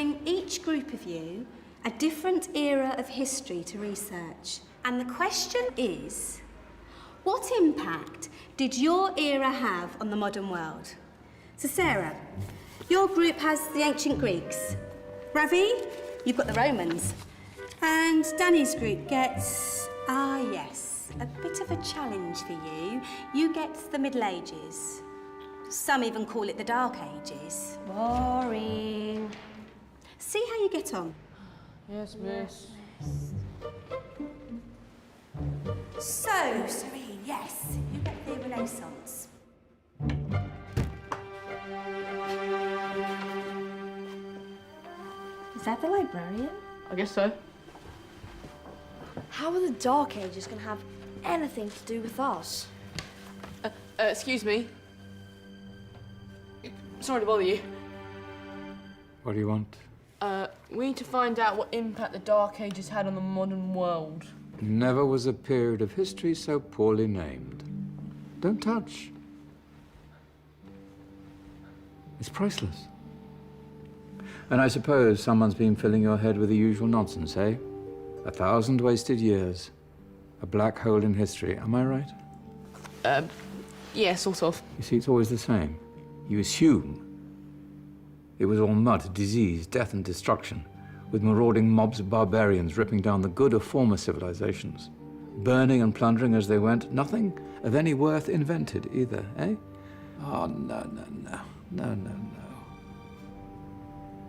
giving each group of you a different era of history to research. And the question is, what impact did your era have on the modern world? So Sarah, your group has the ancient Greeks. Ravi, you've got the Romans. And Danny's group gets, yes, a bit of a challenge for you. You get the Middle Ages. Some even call it the Dark Ages. Boring. See how you get on. Yes, miss. So, Serene, yes, you get the Renaissance. Is that the librarian? I guess so. How are the Dark Ages going to have anything to do with us? Excuse me. Sorry to bother you. What do you want? We need to find out what impact the Dark Ages had on the modern world. Never was a period of history so poorly named. Don't touch. It's priceless. And I suppose someone's been filling your head with the usual nonsense, eh? 1,000 wasted years. A black hole in history, am I right? Yeah, sort of. You see, it's always the same. You assume it was all mud, disease, death and destruction, with marauding mobs of barbarians ripping down the good of former civilizations, burning and plundering as they went. Nothing of any worth invented either, eh? Oh, no.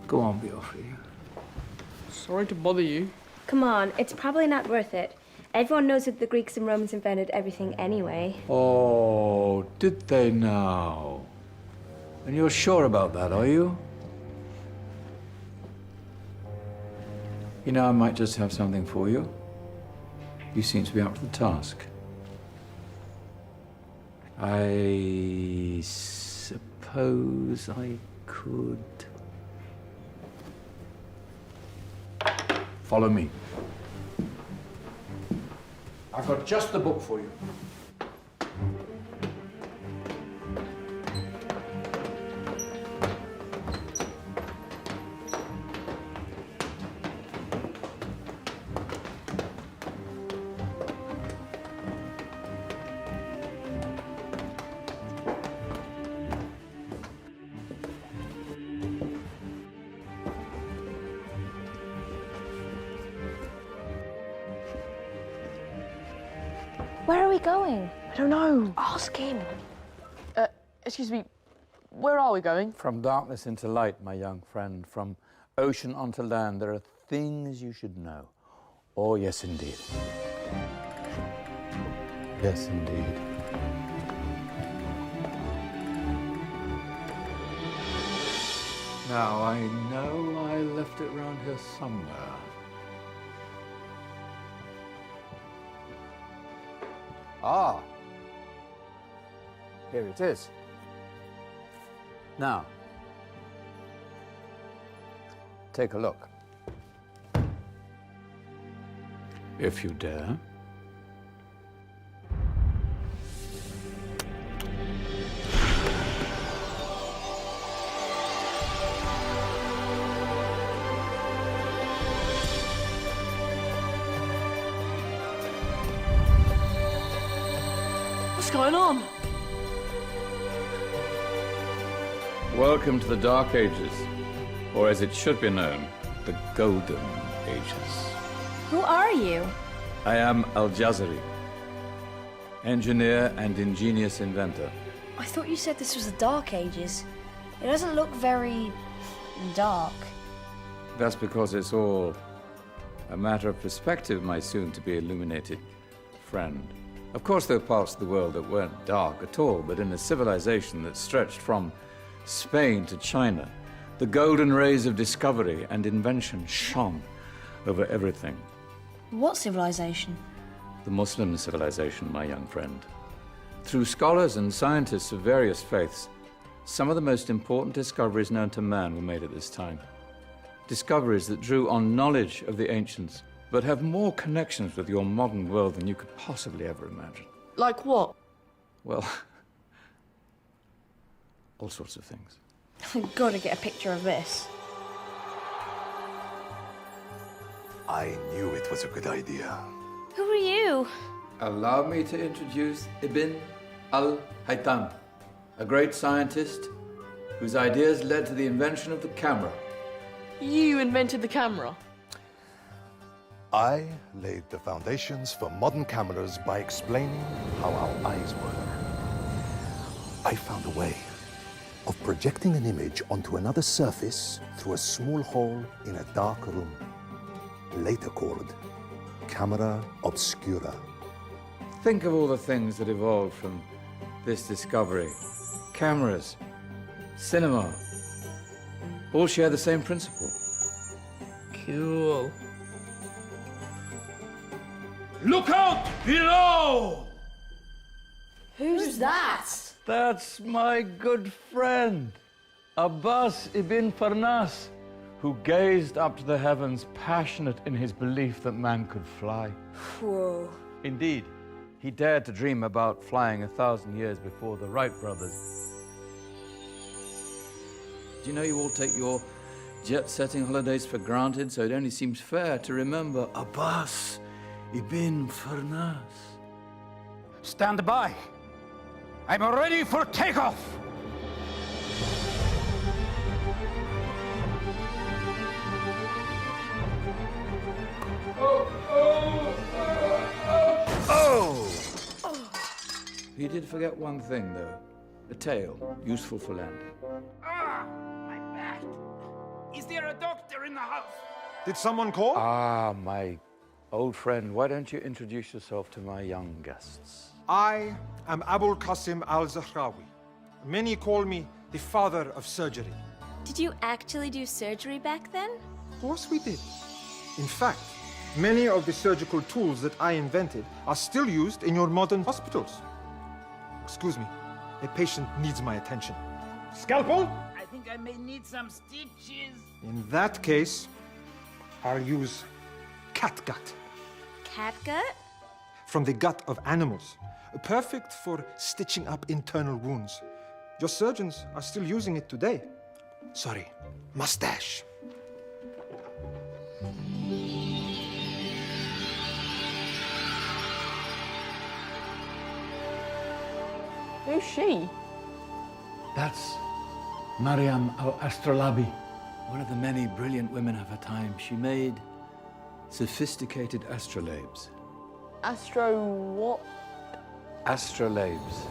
Go on, Beofrey. Sorry to bother you. Come on, it's probably not worth it. Everyone knows that the Greeks and Romans invented everything anyway. Oh, did they now? And you're sure about that, are you? You know, I might just have something for you. You seem to be up to the task. I suppose I could... Follow me. I've got just the book for you. Where are we going? I don't know. Ask him. Excuse me, where are we going? From darkness into light, my young friend. From ocean onto land, there are things you should know. Oh, yes, indeed. Yes, indeed. Now, I know I left it round here somewhere. Ah, here it is. Now, take a look. If you dare. What's going on? Welcome to the Dark Ages, or as it should be known, the Golden Ages. Who are you? I am Al-Jazari, engineer and ingenious inventor. I thought you said this was the Dark Ages. It doesn't look very dark. That's because it's all a matter of perspective, my soon-to-be illuminated friend. Of course, there are parts of the world that weren't dark at all, but in a civilization that stretched from Spain to China, the golden rays of discovery and invention shone over everything. What civilization? The Muslim civilization, my young friend. Through scholars and scientists of various faiths, some of the most important discoveries known to man were made at this time. Discoveries that drew on knowledge of the ancients, but have more connections with your modern world than you could possibly ever imagine. Like what? Well, all sorts of things. I've got to get a picture of this. I knew it was a good idea. Who are you? Allow me to introduce Ibn al-Haytam, a great scientist whose ideas led to the invention of the camera. You invented the camera. I laid the foundations for modern cameras by explaining how our eyes work. I found a way of projecting an image onto another surface through a small hole in a dark room, later called camera obscura. Think of all the things that evolved from this discovery. Cameras, cinema, all share the same principle. Cool. Look out below! Who's that? That's my good friend, Abbas ibn Firnas, who gazed up to the heavens, passionate in his belief that man could fly. Whoa. Indeed, he dared to dream about flying 1,000 years before the Wright brothers. Do you know you all take your jet-setting holidays for granted, so it only seems fair to remember Abbas ibn Firnas? Stand by. I'm ready for takeoff. He did forget one thing, though. A tail, useful for landing. Ah, my back. Is there a doctor in the house? Did someone call? Ah, my old friend, why don't you introduce yourself to my young guests? I am Abul Qasim al-Zahrawi. Many call me the father of surgery. Did you actually do surgery back then? Of course we did. In fact, many of the surgical tools that I invented are still used in your modern hospitals. Excuse me, a patient needs my attention. Scalpel? I think I may need some stitches. In that case, I'll use catgut Catgut? from the gut of animals. Perfect for stitching up internal wounds. Your surgeons are still using it today. Sorry, mustache. Who's she? That's Mariam al-Astrulabi, one of the many brilliant women of her time. She made sophisticated astrolabes. Astro what? Astrolabes.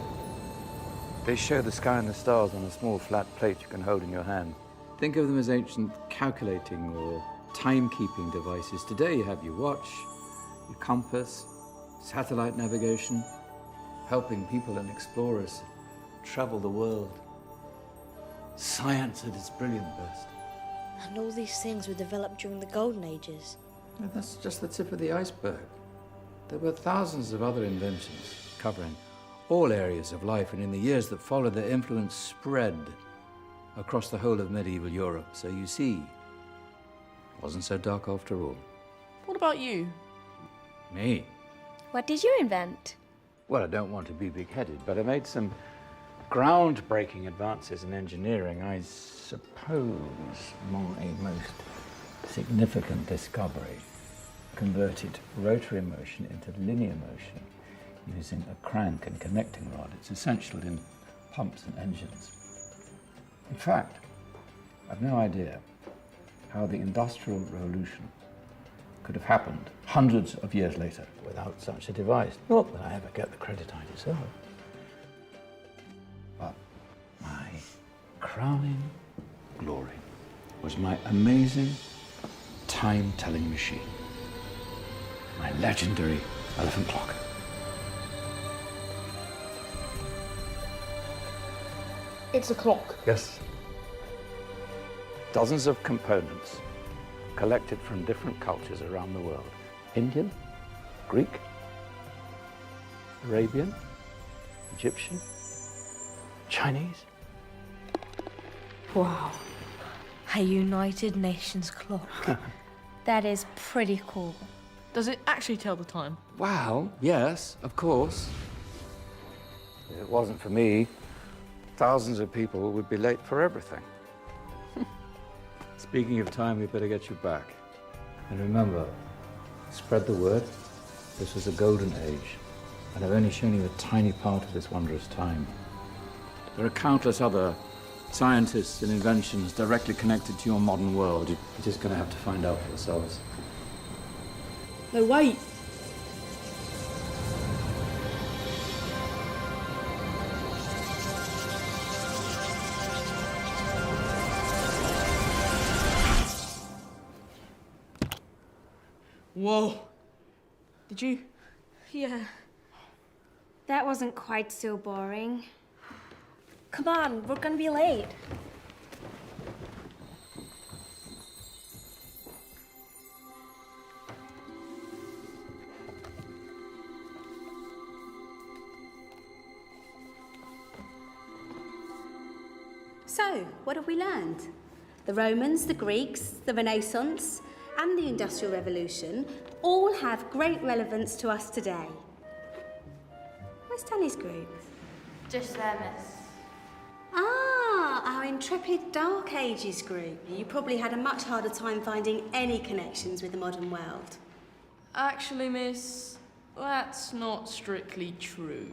They show the sky and the stars on a small flat plate you can hold in your hand. Think of them as ancient calculating or timekeeping devices. Today you have your watch, your compass, satellite navigation, helping people and explorers travel the world. Science at its brilliant best. And all these things were developed during the Golden Ages. And that's just the tip of the iceberg. There were thousands of other inventions covering all areas of life, and in the years that followed, their influence spread across the whole of medieval Europe. So you see, it wasn't so dark after all. What about you? Me? What did you invent? Well, I don't want to be big-headed, but I made some groundbreaking advances in engineering. I suppose my most significant discovery converted rotary motion into linear motion using a crank and connecting rod. It's essential in pumps and engines. In fact, I've no idea how the Industrial Revolution could have happened hundreds of years later without such a device. Not that I ever get the credit I deserve. But my crowning glory was my amazing time-telling machine. My legendary elephant clock. It's a clock. Yes. Dozens of components collected from different cultures around the world. Indian, Greek, Arabian, Egyptian, Chinese. Wow. A United Nations clock. That is pretty cool. Does it actually tell the time? Well, yes, of course. If it wasn't for me, thousands of people would be late for everything. Speaking of time, we better get you back. And remember, Spread the word. This was a golden age, and I've only shown you a tiny part of this wondrous time. There are countless other scientists and inventions directly connected to your modern world. You're just going to have to find out for yourselves. No, wait. Whoa. Did you? Yeah. That wasn't quite so boring. Come on, we're gonna be late. So, what have we learned? The Romans, the Greeks, the Renaissance, and the Industrial Revolution all have great relevance to us today. Where's Tanny's group? Just there, miss. Ah, our intrepid Dark Ages group. You probably had a much harder time finding any connections with the modern world. Actually, miss, that's not strictly true.